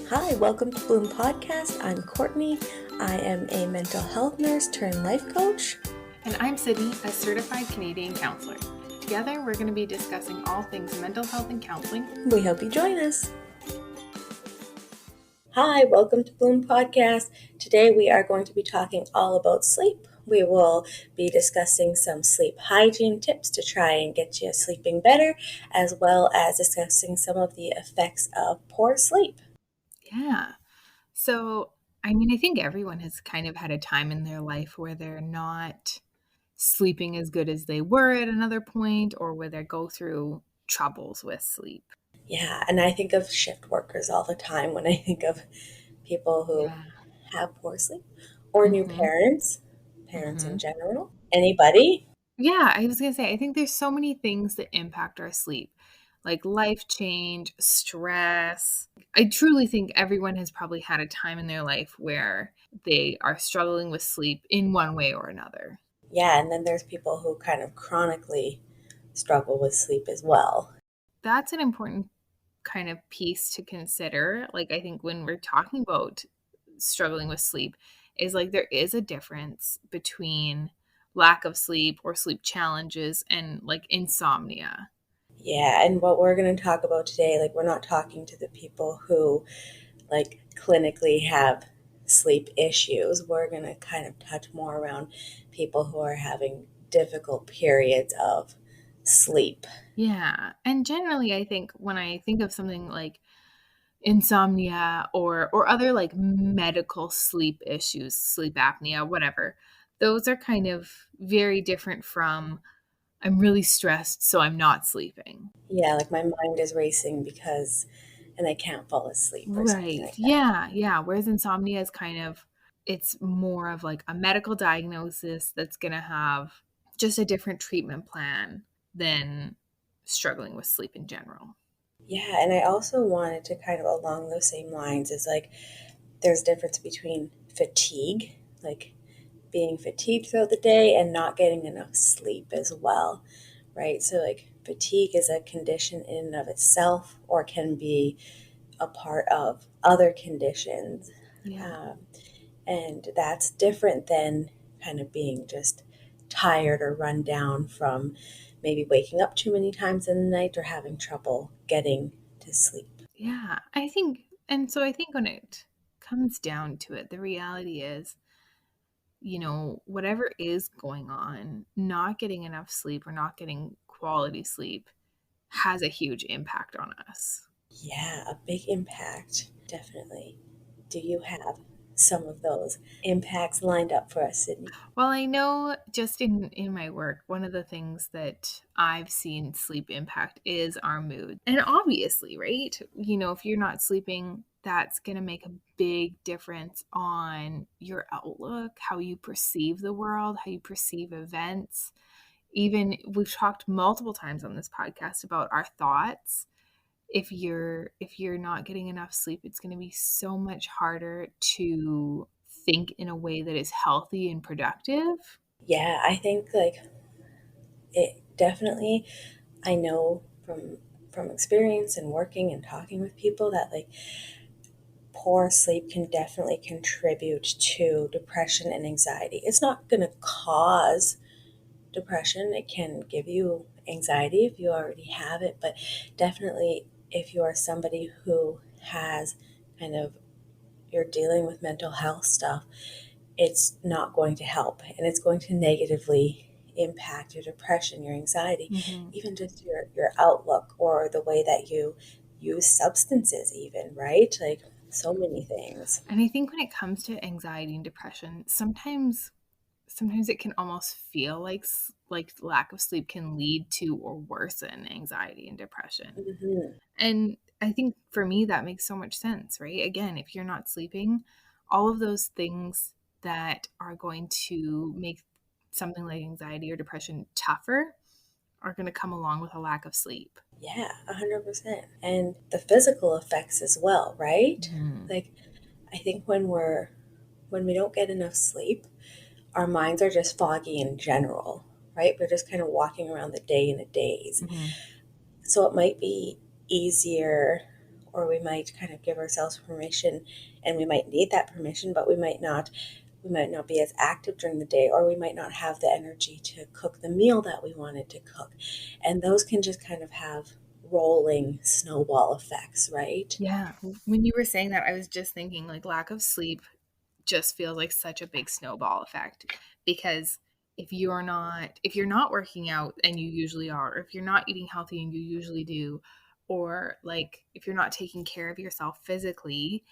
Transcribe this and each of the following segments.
Hi, welcome to Bloom Podcast. I'm Courtney. I am a mental health nurse turned life coach. And I'm Sydney, a certified Canadian counselor. Together, we're going to be discussing all things mental health and counseling. We hope you join us. Hi, welcome to Bloom Podcast. Today we are going to be talking all about sleep. We will be discussing some sleep hygiene tips to try and get you sleeping better, as well as discussing some of the effects of poor sleep. Yeah. So, I think everyone has kind of had a time in their life where they're not sleeping as good as they were at another point, or where they go through troubles with sleep. Yeah, and I think of shift workers all the time when I think of people who have poor sleep, or new parents in general. Anybody? Yeah, I was going to say, I think there's so many things that impact our sleep, like life change, stress. I truly think everyone has probably had a time in their life where they are struggling with sleep in one way or another. Yeah, and then there's people who kind of chronically struggle with sleep as well. That's an important kind of piece to consider. Like, I think when we're talking about struggling with sleep, is like there is a difference between lack of sleep or sleep challenges and like insomnia. Yeah, and what we're going to talk about today, like we're not talking to the people who like clinically have sleep issues. We're going to kind of touch more around people who are having difficult periods of sleep. Yeah. And generally, I think when I think of something like insomnia or other like medical sleep issues, sleep apnea, whatever, those are kind of very different from I'm really stressed, so I'm not sleeping. Yeah, like my mind is racing and I can't fall asleep or something Right. like that. Yeah. Whereas insomnia is kind of, it's more of like a medical diagnosis that's going to have just a different treatment plan than struggling with sleep in general. Yeah, and I also wanted to kind of along those same lines is like there's difference between fatigue, like being fatigued throughout the day and not getting enough sleep as well, right? So like fatigue is a condition in and of itself or can be a part of other conditions. Yeah. And that's different than kind of being just tired or run down from maybe waking up too many times in the night or having trouble getting to sleep. Yeah. I think when it comes down to it, the reality is, whatever is going on, not getting enough sleep or not getting quality sleep has a huge impact on us. Yeah, a big impact, definitely. Do you have some of those impacts lined up for us, Sydney? Well, I know just in my work, one of the things that I've seen sleep impact is our mood. And obviously, right? If you're not sleeping, that's going to make a big difference on your outlook, how you perceive the world, how you perceive events. Even we've talked multiple times on this podcast about our thoughts. If you're not getting enough sleep, it's going to be so much harder to think in a way that is healthy and productive. Yeah, I think like it definitely, I know from experience and working and talking with people that like poor sleep can definitely contribute to depression and anxiety. It's not going to cause depression. It can give you anxiety if you already have it, but definitely if you are somebody who has kind of you're dealing with mental health stuff, it's not going to help and it's going to negatively impact your depression, your anxiety, Mm-hmm. even just your outlook or the way that you use substances even, right? Like so many things. And I think when it comes to anxiety and depression, sometimes it can almost feel like lack of sleep can lead to or worsen anxiety and depression. Hmm. And I think for me that makes so much sense, right? Again, if you're not sleeping, all of those things that are going to make something like anxiety or depression tougher are going to come along with a lack of sleep. Yeah, 100%. And the physical effects as well, right? Mm-hmm. Like I think when we don't get enough sleep, our minds are just foggy in general, right? We're just kind of walking around the day in a daze. Mm-hmm. So it might be easier or we might kind of give ourselves permission, and we might need that permission, but we might not be as active during the day, or we might not have the energy to cook the meal that we wanted to cook. And those can just kind of have rolling snowball effects, right? Yeah. When you were saying that, I was just thinking like lack of sleep just feels like such a big snowball effect because if you're not working out and you usually are, or if you're not eating healthy and you usually do, or like if you're not taking care of yourself physically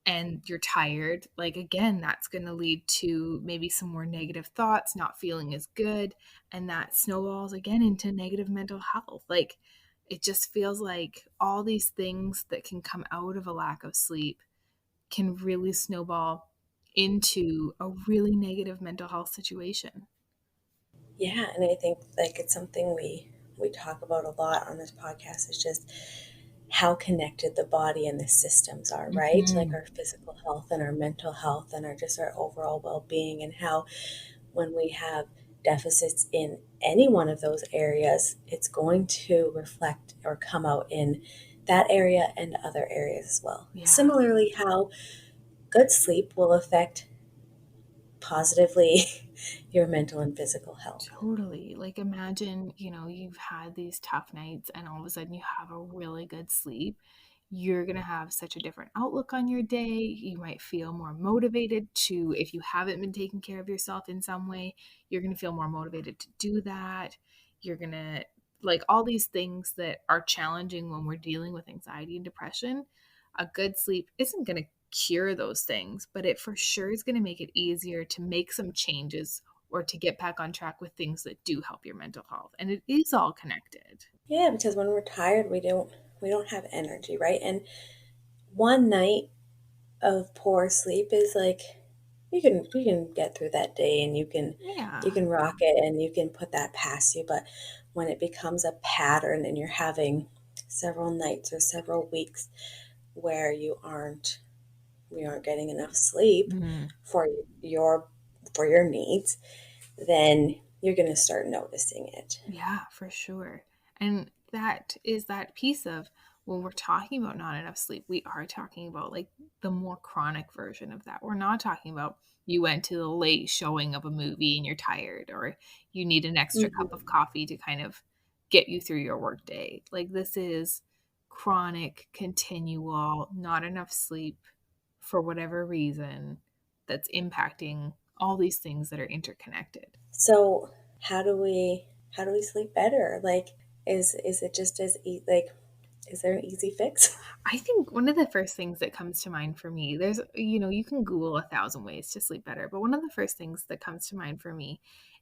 and you're tired, like again, that's going to lead to maybe some more negative thoughts, not feeling as good, and that snowballs again into negative mental health. Like it just feels like all these things that can come out of a lack of sleep can really snowball into a really negative mental health situation. Yeah, and I think like it's something we talk about a lot on this podcast is just how connected the body and the systems are, right? Like Mhm. our physical health and our mental health and our overall well-being, and how when we have deficits in any one of those areas, it's going to reflect or come out in that area and other areas as well. Yeah. Similarly, how good sleep will affect positively your mental and physical health. Totally. Like imagine, you've had these tough nights and all of a sudden you have a really good sleep. You're going to have such a different outlook on your day. You might feel more motivated to, if you haven't been taking care of yourself in some way, you're going to feel more motivated to do that. You're going to like all these things that are challenging when we're dealing with anxiety and depression. A good sleep isn't going to cure those things, but it for sure is going to make it easier to make some changes or to get back on track with things that do help your mental health. And it is all connected. Yeah, because when we're tired, we don't have energy, right? And one night of poor sleep is like you can get through that day, and you Yeah. can rock it, and you can put that past you. But when it becomes a pattern and you're having several nights or several weeks where you aren't getting enough sleep Mhm. for your for your needs, then you're going to start noticing it. Yeah, for sure. And that is that piece of when we're talking about not enough sleep, we are talking about like the more chronic version of that. We're not talking about you went to the late showing of a movie and you're tired, or you need an extra cup of Mhm. coffee to kind of get you through your workday. Like this is chronic, continual, not enough sleep for whatever reason that's impacting all these things that are interconnected. So how do we sleep better? Like, is it just like, is there an easy fix? I think one of the first things that comes to mind for me, you can Google 1,000 ways to sleep better, but one of the first things that comes to mind for me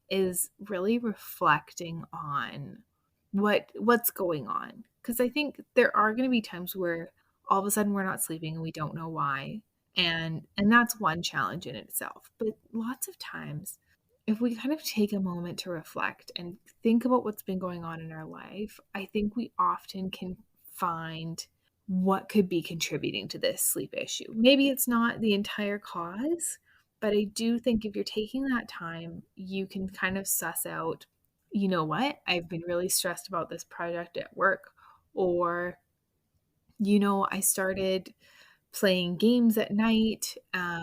is really reflecting on what's going on. Because I think there are going to be times where all of a sudden we're not sleeping and we don't know why, and that's one challenge in itself. But lots of times, if we kind of take a moment to reflect and think about what's been going on in our life, I think we often can find what could be contributing to this sleep issue. Maybe it's not the entire cause, but I do think if you're taking that time, you can kind of suss out, you know what, I've been really stressed about this project at work, or, I started playing games at night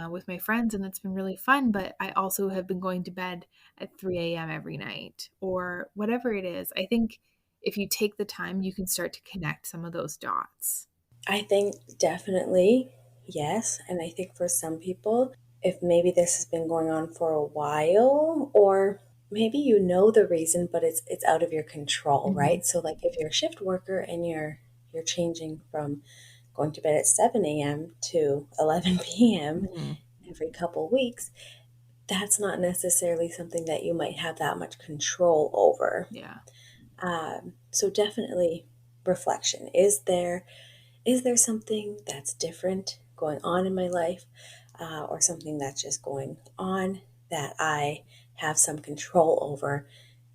with my friends, and that's been really fun. But I also have been going to bed at 3 a.m. every night, or whatever it is. I think if you take the time, you can start to connect some of those dots. I think definitely yes, and I think for some people, if maybe this has been going on for a while, or maybe you know the reason, but it's out of your control, Mhm. right? So like if you're a shift worker and you're changing from going to bed at 7 a.m. to 11 p.m. Mhm. every couple weeks, that's not necessarily something that you might have that much control over. Yeah. So definitely reflection. Is there something that's different going on in my life, or something that's just going on that I have some control over?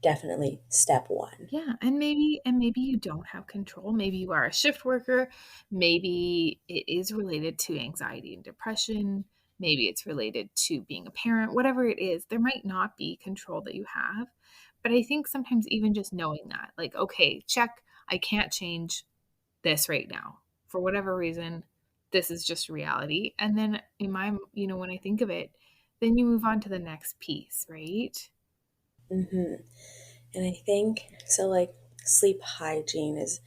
Definitely step one. Yeah, and maybe you don't have control. Maybe you are a shift worker. Maybe it is related to anxiety and depression. Maybe it's related to being a parent. Whatever it is, there might not be control that you have. But I think sometimes even just knowing that, like, okay, check, I can't change this right now. for whatever reason, this is just reality. And then in my, when I think of it, then you move on to the next piece, right? Mm-hmm. And I think so, like, sleep hygiene is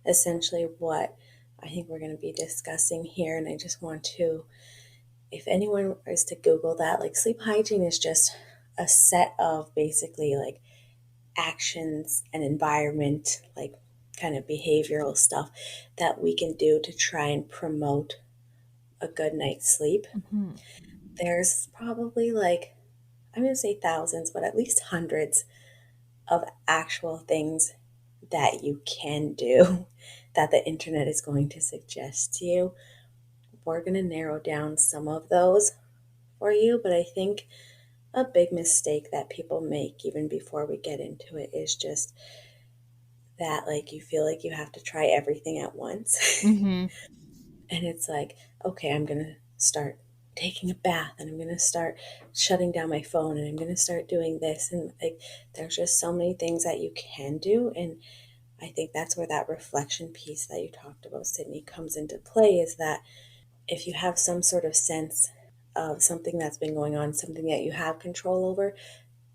essentially what I think we're going to be discussing here. And I just want to, if anyone is to Google that, like, sleep hygiene is just a set of basically like actions and environment, like kind of behavioral stuff that we can do to try and promote a good night's sleep. Mm-hmm. There's probably like, I'm going to say thousands, but at least hundreds of actual things that you can do that the internet is going to suggest to you. We're going to narrow down some of those for you, but I think a big mistake that people make even before we get into it is just that, like, you feel like you have to try everything at once. Mm-hmm. And it's like, okay, I'm going to start taking a bath and I'm going to start shutting down my phone and I'm going to start doing this. And like, there's just so many things that you can do. And I think that's where that reflection piece that you talked about, Sydney, comes into play, is that if you have some sort of sense of something that's been going on, something that you have control over,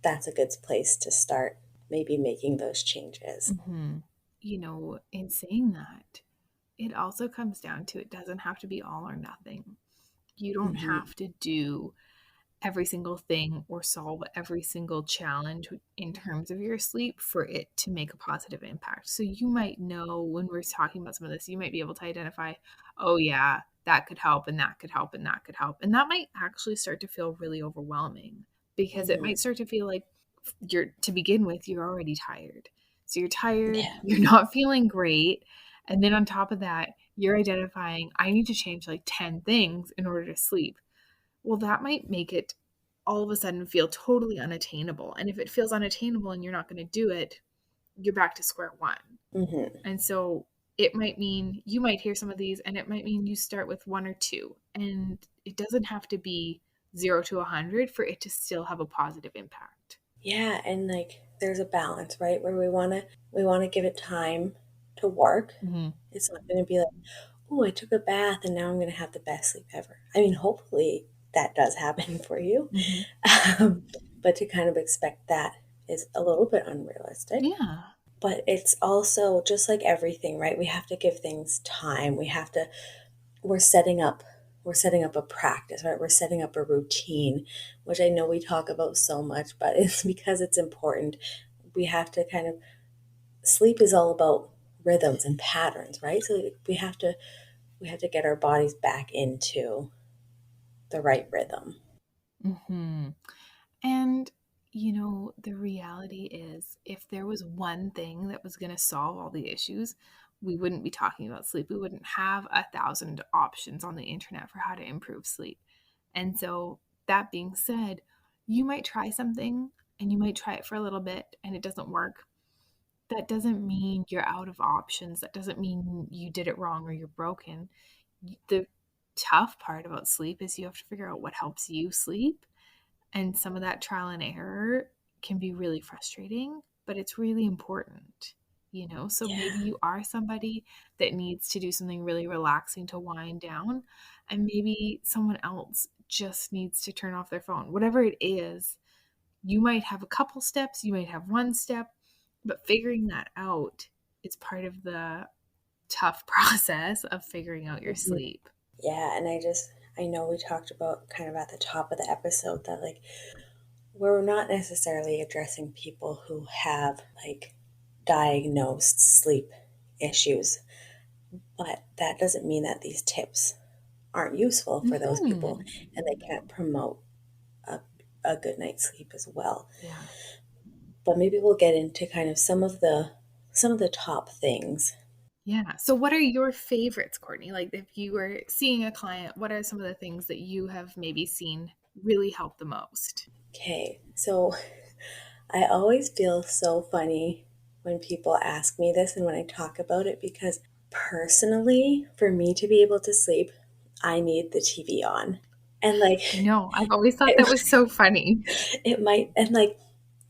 that's a good place to start maybe making those changes. Mm-hmm. In saying that, it also comes down to it doesn't have to be all or nothing. You don't Mm-hmm. have to do every single thing or solve every single challenge in terms of your sleep for it to make a positive impact. So you might know when we're talking about some of this, you might be able to identify, oh, yeah, that could help and that could help and that could help. And that might actually start to feel really overwhelming because it Mm-hmm. might start to feel like to begin with, you're already tired. So you're tired, Yeah. you're not feeling great. And then on top of that, you're identifying, I need to change like 10 things in order to sleep. Well, that might make it all of a sudden feel totally unattainable. And if it feels unattainable and you're not going to do it, you're back to square one. Mm-hmm. And so it might mean you might hear some of these, and it might mean you start with one or two. And it doesn't have to be 0 to 100 for it to still have a positive impact. Yeah, and like there's a balance, right? Where we want to give it time to work. Mm-hmm. It's not going to be like, oh, I took a bath and now I'm going to have the best sleep ever. I mean, hopefully that does happen for you. Mm-hmm. Um, but to kind of expect that is a little bit unrealistic. Yeah. But it's also just like everything, right? We have to give things time. We're setting up we're setting up a practice, right? We're setting up a routine, which I know we talk about so much, but it's because it's important. We have to kind of, sleep is all about rhythms and patterns, right? So we have to get our bodies back into the right rhythm. Mm-hmm. And, the reality is, if there was one thing that was going to solve all the issues, we wouldn't be talking about sleep. We wouldn't have 1,000 options on the internet for how to improve sleep. And so, that being said, you might try something and you might try it for a little bit and it doesn't work. That doesn't mean you're out of options. That doesn't mean you did it wrong or you're broken. The tough part about sleep is you have to figure out what helps you sleep, and some of that trial and error can be really frustrating, but it's really important. So maybe Yeah. you are somebody that needs to do something really relaxing to wind down, and maybe someone else just needs to turn off their phone. Whatever it is, you might have a couple steps, you might have one step, but figuring that out is part of the tough process of figuring out your Mhm. sleep. Yeah, and I know we talked about kind of at the top of the episode that like we're not necessarily addressing people who have like diagnosed sleep issues, but that doesn't mean that these tips aren't useful for those people Mhm. and they can't promote a, a good night's sleep as well. Yeah. But maybe we'll get into kind of some of the top things. Yeah. So, what are your favorites, Courtney? Like, if you were seeing a client, what are some of the things that you have maybe seen really help the most? Okay, so I always feel so funny when people ask me this and when I talk about it, because personally, for me to be able to sleep, I need the TV on. And like I know. I've always thought that it, was so funny. it might, and like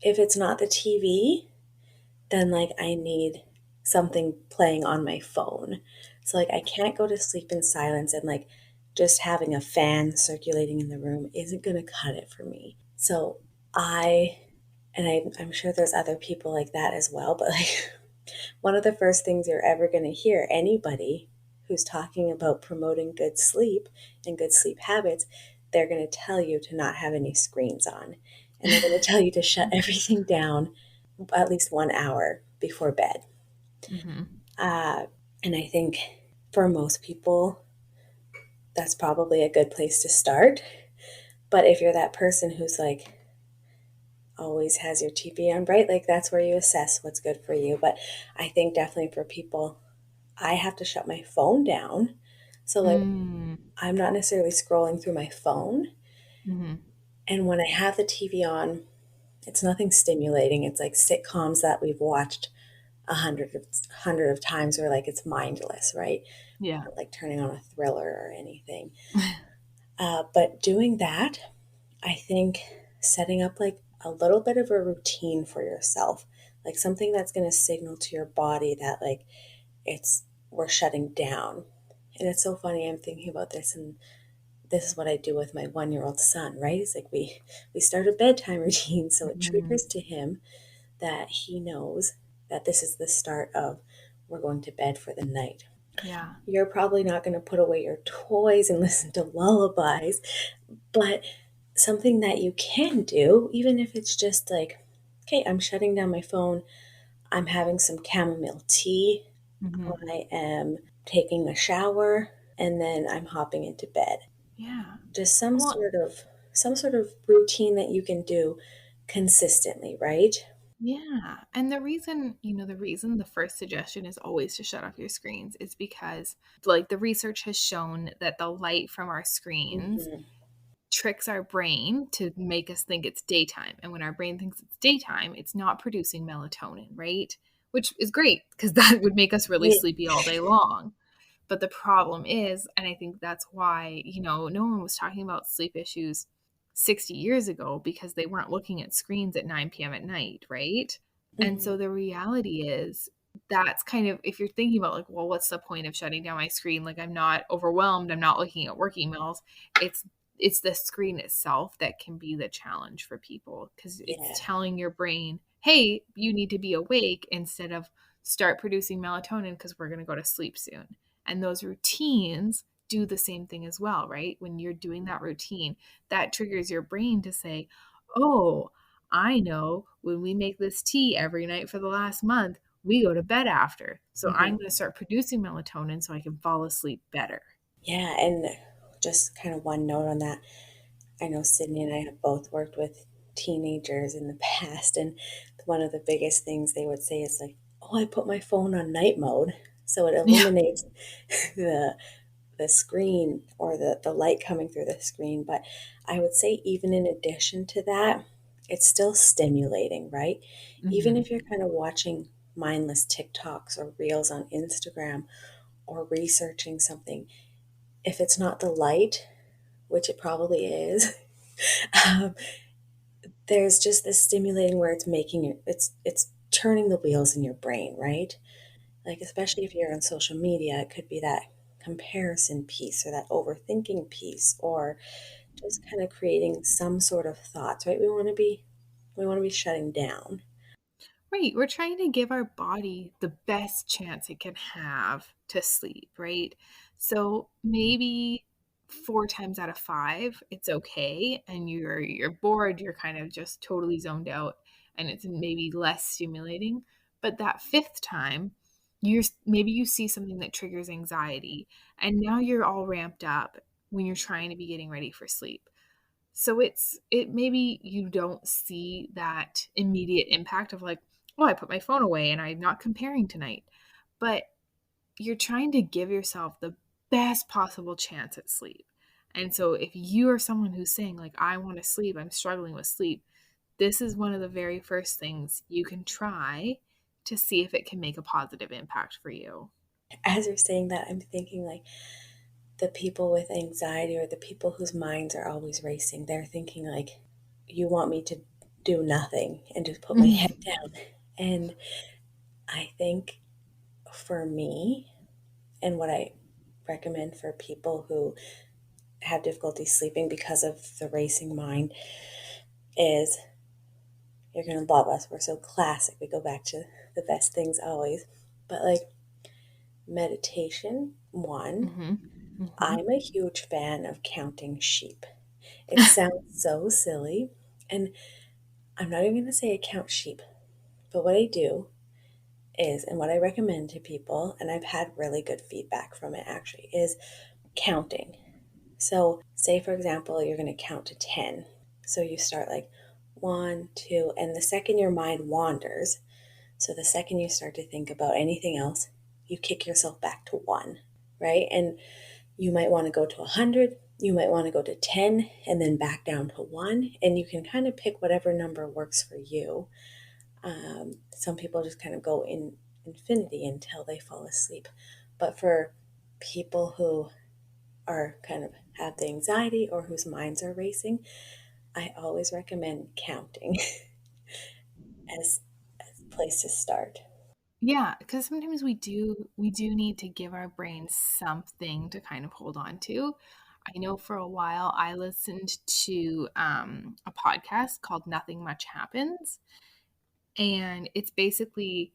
if it's not the TV, then like I need something playing on my phone. So like I can't go to sleep in silence, and like just having a fan circulating in the room isn't going to cut it for me. So I, and I'm sure there's other people like that as well, but like one of the first things you're ever going to hear anybody who's talking about promoting good sleep and good sleep habits, they're going to tell you to not have any screens on. And they're going to tell you to shut everything down at least 1 hour before bed. Mhm. Uh, and I think for most people, that's probably a good place to start. But if you're that person who's like always has your TV on bright, like that's where you assess what's good for you. But I think definitely for people, I have to shut my phone down. So like Mm. I'm not necessarily scrolling through my phone. Mhm. And when I have the TV on, it's nothing stimulating. It's like sitcoms that we've watched hundred of times, where like it's mindless, right? Yeah. Not like turning on a thriller or anything. But doing that, I think setting up like a little bit of a routine for yourself, like something that's going to signal to your body that like it's we're shutting down. And it's so funny. I'm thinking about this, and this is what I do with my 1 year old son, right? It's like we start a bedtime routine, so it Mhm. triggers to him that he knows that this is the start of we're going to bed for the night. Yeah. You're probably not going to put away your toys and listen to lullabies, but something that you can do, even if it's just like, okay, I'm shutting down my phone, I'm having some chamomile tea, Mhm. I am taking a shower, and then I'm hopping into bed. Yeah. Just Well, some sort of routine that you can do consistently, right? yeah. And the reason the first suggestion is always to shut off your screens is because, like, the research has shown that the light from our screens Hmm. tricks our brain to make us think it's daytime. And when our brain thinks it's daytime, it's not producing melatonin, right? Which is great because that would make us really Yeah. sleepy all day long. But the problem is, and I think that's why, no one was talking about sleep issues 60 years ago because they weren't looking at screens at 9 p.m. at night, right? And Hmm. so the reality is, that's kind of, if you're thinking about like, well, what's the point of shutting down my screen? Like, I'm not overwhelmed, I'm not looking at work emails. It's it's the screen itself that can be the challenge for people because it's Yeah. telling your brain, hey, you need to be awake instead of start producing melatonin because we're going to go to sleep soon. And those routines do the same thing as well, right? When you're doing that routine, that triggers your brain to say, oh, I know when we make this tea every night for the last month, we go to bed after. So I'm Hmm. going to start producing melatonin so I can fall asleep better. Yeah. And just kind of one note on that. I know Sydney and I have both worked with teenagers in the past, and one of the biggest things they would say is like, "Oh, I put my phone on night mode, so it Yeah. eliminates the the screen or the light coming through the screen." But I would say even in addition to that, it's still stimulating, right? Even Hmm. if you're kind of watching mindless TikToks or reels on Instagram or researching something, if it's not the light, which it probably is, um, there's just this stimulating where it's making it, it's turning the wheels in your brain, right? Like especially if you're on social media, it could be that comparison piece or that overthinking piece, or just kind of creating some sort of thoughts, right? We want to be shutting down. Right. We're trying to give our body the best chance it can have to sleep, right? So maybe 4 times out of 5, it's okay. And you're bored, you're kind of just totally zoned out, and it's maybe less stimulating. But that fifth time, maybe you see something that triggers anxiety, and now you're all ramped up when you're trying to be getting ready for sleep. So it maybe you don't see that immediate impact of like, oh, I put my phone away and I'm not comparing tonight. But you're trying to give yourself the best possible chance at sleep. And so if you are someone who's saying like, I want to sleep, I'm struggling with sleep, this is one of the very first things you can try to see if it can make a positive impact for you. As you're saying that, I'm thinking like the people with anxiety or the people whose minds are always racing, they're thinking like, you want me to do nothing and just put my head down. And I think for me, And what I recommend for people who have difficulty sleeping because of the racing mind is, you're going to love us. We're so classic. We go back to the best things always. But like meditation, one, Mm-hmm. Mm-hmm. I'm a huge fan of counting sheep. It sounds so silly. And I'm not even going to say I count sheep, but what I do is, and what I recommend to people, and I've had really good feedback from it actually, is counting. So, say for example, you're going to count to 10. So you start like one, two, and the second your mind wanders, so the second you start to think about anything else, you kick yourself back to one, right? And you might want to go to 100, you might want to go to 10, and then back down to one. And you can kind of pick whatever number works for you. Some people just kind of go in infinity until they fall asleep. But for people who are kind of have the anxiety or whose minds are racing, I always recommend counting as a place to start. Yeah, because sometimes we do need to give our brains something to kind of hold on to. I know for a while I listened to a podcast called Nothing Much Happens, and it's basically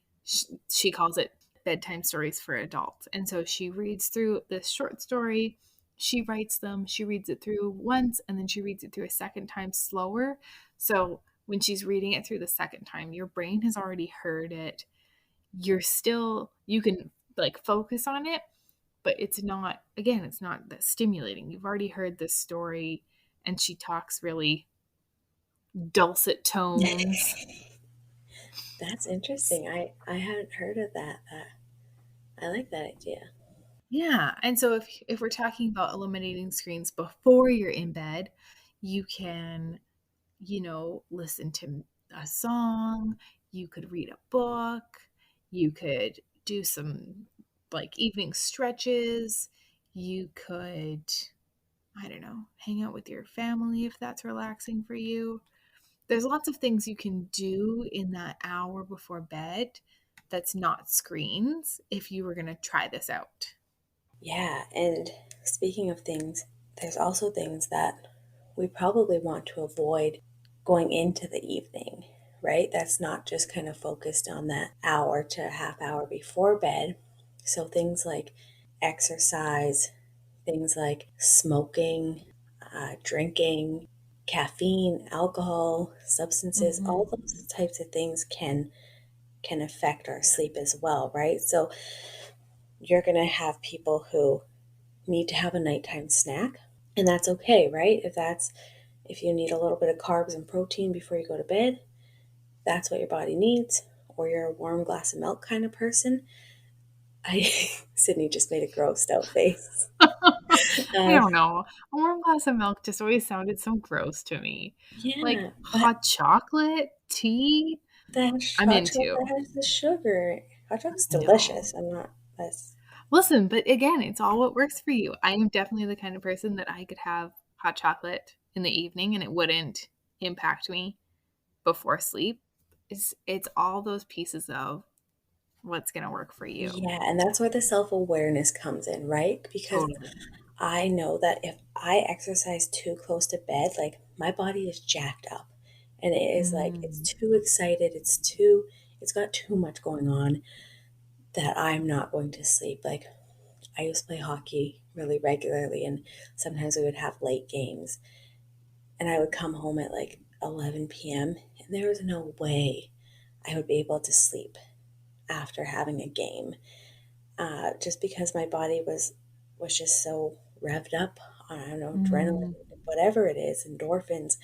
she calls it bedtime stories for adults. And so she reads through this short story, she writes them, she reads it through once, and then she reads it through a second time slower. So when she's reading it through the second time, your brain has already heard it. You can like focus on it, but it's not, again, it's not that stimulating. You've already heard this story, and she talks really dulcet tones. That's interesting. I hadn't heard of that. I like that idea. Yeah, and so if we're talking about eliminating screens before you're in bed, you can, listen to a song, you could read a book, you could do some like evening stretches, you could, I don't know, hang out with your family if that's relaxing for you. There's lots of things you can do in that hour before bed that's not screens if you were going to try this out. Yeah, and speaking of things, there's also things that we probably want to avoid going into the evening, right? That's not just kind of focused on that hour to a half hour before bed. So things like exercise, things like smoking, drinking, caffeine, alcohol, substances, all Mhm. those types of things can affect our sleep as well, right? So you're going to have people who need to have a nighttime snack, and that's okay, right? If you need a little bit of carbs and protein before you go to bed, that's what your body needs. Or you're a warm glass of milk kind of person. I Sydney just made a grossed out face. I Uh, don't know. A warm glass of milk just always sounded so gross to me. Like yeah, but hot chocolate, tea, I'm hot chocolate into. has the sugar. Hot chocolate's I know. delicious. I'm not that's Listen, but again, it's all what works for you. I am definitely the kind of person that I could have hot chocolate in the evening and it wouldn't impact me before sleep. It's all those pieces of what's going to work for you. yeah, and that's where the self-awareness comes in, right? Because Totally. I know that if I exercise too close to bed, like my body is jacked up and it is like it's Mm. too excited, it's got too much going on that I'm not going to sleep. Like I used to play hockey really regularly and sometimes we would have late games and I would come home at like 11 p.m. and there was no way I would be able to sleep after having a game. Just because my body was just so revved up on, I don't know, adrenaline, Mm. whatever it is, endorphins.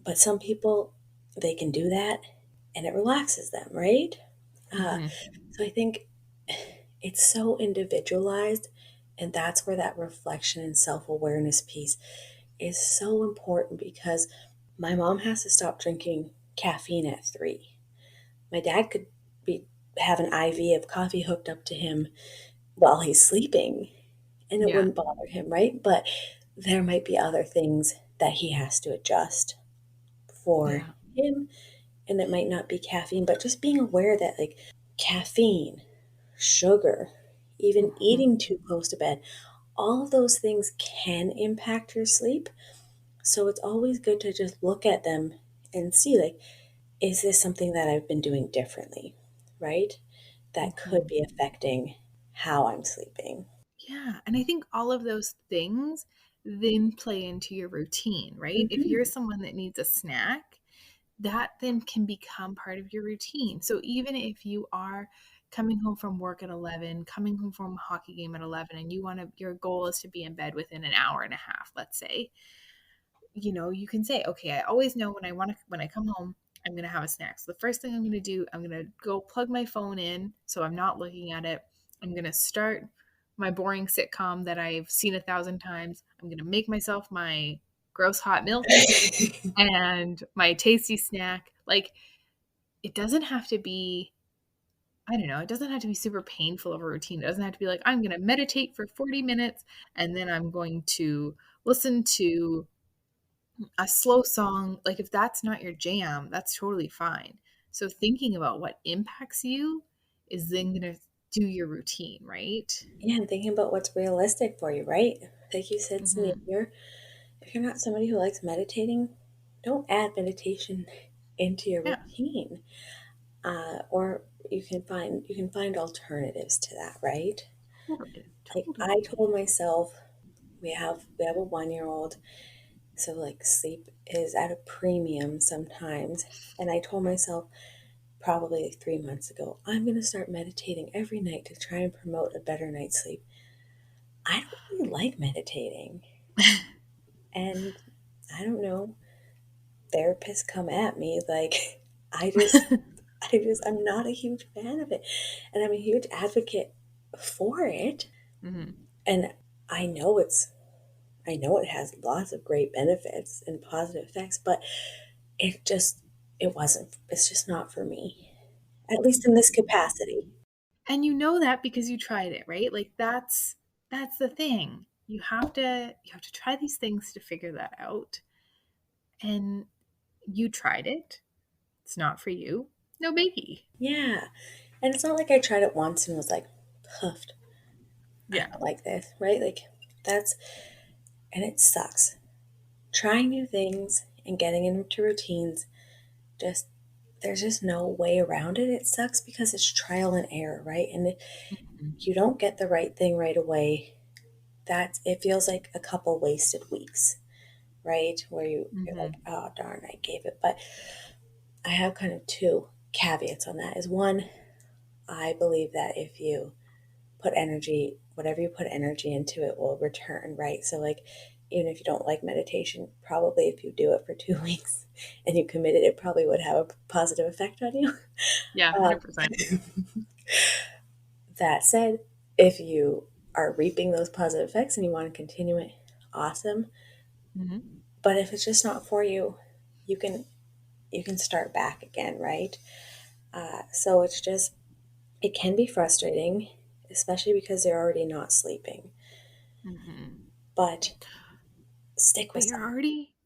But some people, they can do that and it relaxes them, right? Uh, Mhm. so I think it's so individualized, and that's where that reflection and self awareness piece is so important because my mom has to stop drinking caffeine at 3. My dad could be have an IV of coffee hooked up to him while he's sleeping and it Yeah. wouldn't bother him, right? But there might be other things that he has to adjust for Yeah. him, and it might not be caffeine, but just being aware that like caffeine, sugar, even Mhm. eating too close to bed. All of those things can impact your sleep. So it's always good to just look at them and see, like, is this something that I've been doing differently, right? That could Mhm. be affecting how I'm sleeping. Yeah, and I think all of those things then play into your routine, right? If you're Mhm. someone that needs a snack, that then can become part of your routine. So even if you are coming home from work at 11, coming home from a hockey game at 11, and your goal is to be in bed within an hour and a half, let's say, you can say, okay, I always know when I come home, I'm going to have a snack. So the first thing I'm going to do, I'm going to go plug my phone in so I'm not looking at it. I'm going to start my boring sitcom that I've seen 1,000 times. I'm going to make myself my gross hot milk and my tasty snack. Like, it doesn't have to be, I don't know, it doesn't have to be super painful of a routine. It doesn't have to be like, I'm going to meditate for 40 minutes and then I'm going to listen to a slow song. Like, if that's not your jam, that's totally fine. So thinking about what impacts you is then going to do your routine, right? Yeah, and thinking about what's realistic for you, right? Like you said, Cindy, Hmm. if you're not somebody who likes meditating, don't add meditation into your Yeah, routine. Or you can find alternatives to that, right? totally, Like I totally. told myself, we have a 1 year old, so like sleep is at a premium sometimes. And I told myself probably like 3 months ago, I'm gonna start meditating every night to try and promote a better night's sleep. I don't really like meditating. And I don't know, therapists come at me like I just I'm not a huge fan of it. And I'm a huge advocate for it. Hmm. And I know it's I know it has lots of great benefits and positive effects, but it just it's just not for me. At least in this capacity. And you know that because you tried it, right? Like, that's the thing. You have to try these things to figure that out. And you tried it. It's not for you. No biggie. Yeah. And it's not like I tried it once and was like, puffed, I Yeah. don't like this, right? Like that's and it sucks. Trying new things and getting into routines, just there's just no way around it. It sucks because it's trial and error, right? And if Mhm. you don't get the right thing right away, it feels like a couple wasted weeks, right? Where you're like, Mhm. oh darn, I gave it. But I have kind of two caveats on that. Is one, I believe that if you put energy, whatever you put energy into, it will return, right? So like even if you don't like meditation, probably if you do it for 2 weeks and you committed, it probably would have a positive effect on you. Yeah, Uh, 100%. that said, if you are reaping those positive effects and you want to continue it, awesome. Mhm. But if it's just not for you, you can you can start back again, right? So it's just it can be frustrating, especially because they're already not sleeping. Mhm. But stick But with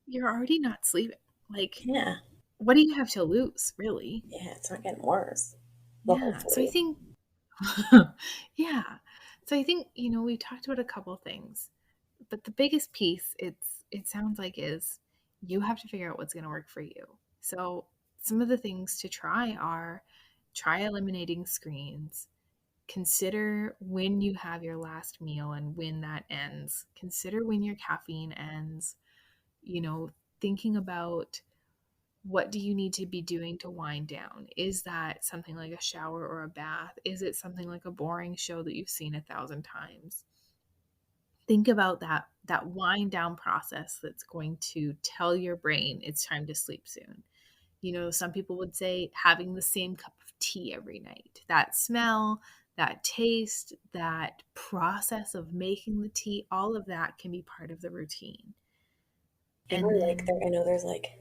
you're already not sleeping. Like, yeah, what do you have to lose, really? yeah, it's not getting worse. Well, Yeah. So I hopefully. think yeah. So I think, we talked about a couple things, but the biggest piece it sounds like is you have to figure out what's going to work for you. So some of the things to try are try eliminating screens. Consider when you have your last meal and when that ends. Consider when your caffeine ends. You know, thinking about what do you need to be doing to wind down? Is that something like a shower or a bath? Is it something like a boring show that you've seen 1,000 times? Think about that wind down process that's going to tell your brain it's time to sleep soon. Some people would say having the same cup of tea every night. That smell, that taste, that process of making the tea, all of that can be part of the routine. Yeah, And like then, I know there's like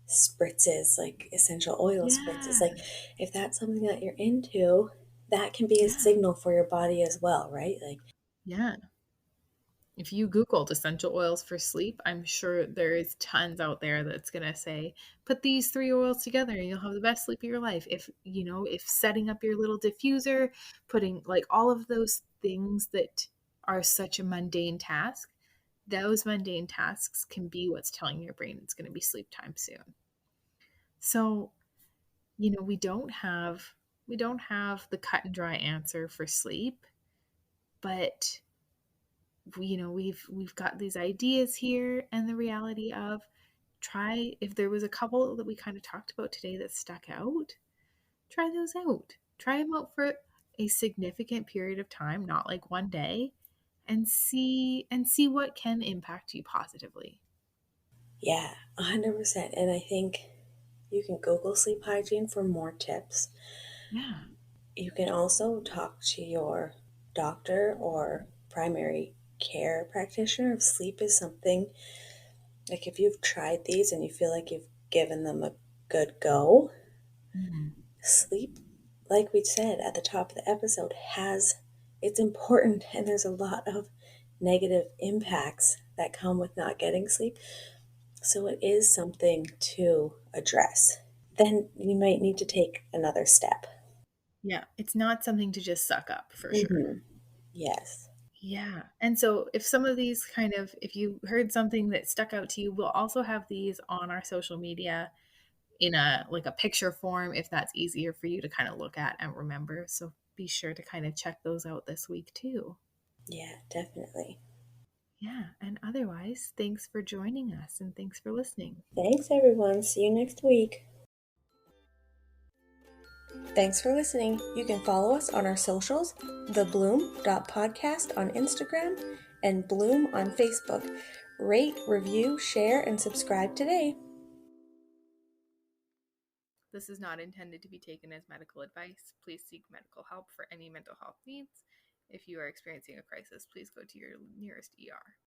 spritzes, like essential oil spritzes. yeah, Like if that's something that you're into, that can be a yeah, signal for your body as well, right? Like yeah. If you Googled essential oils for sleep, I'm sure there is tons out there that's going to say, put these 3 oils together and you'll have the best sleep of your life. If setting up your little diffuser, putting like all of those things that are such a mundane task, those mundane tasks can be what's telling your brain it's going to be sleep time soon. So, we don't have the cut and dry answer for sleep, but we've got these ideas here, and the reality of, try, if there was a couple that we kind of talked about today that stuck out, try those out. Try them out for a significant period of time, not like one day, and see what can impact you positively. Yeah, 100%. And I think you can Google sleep hygiene for more tips. Yeah. You can also talk to your doctor or primary care practitioner if sleep is something, like if you've tried these and you feel like you've given them a good go. Mhm. Sleep, like we said at the top of the episode, has it's important, and there's a lot of negative impacts that come with not getting sleep. So it is something to address. Then you might need to take another step. Yeah, it's not something to just suck up, for sure. Hmm. Yes. Yeah. And so if some of these if you heard something that stuck out to you, we'll also have these on our social media in a picture form if that's easier for you to kind of look at and remember. So be sure to kind of check those out this week too. Yeah, definitely. Yeah. And otherwise, thanks for joining us and thanks for listening. Thanks, everyone. See you next week. Thanks for listening. You can follow us on our socials, thebloom.podcast on Instagram and Bloom on Facebook. Rate, review, share, and subscribe today. This is not intended to be taken as medical advice. Please seek medical help for any mental health needs. If you are experiencing a crisis, please go to your nearest ER.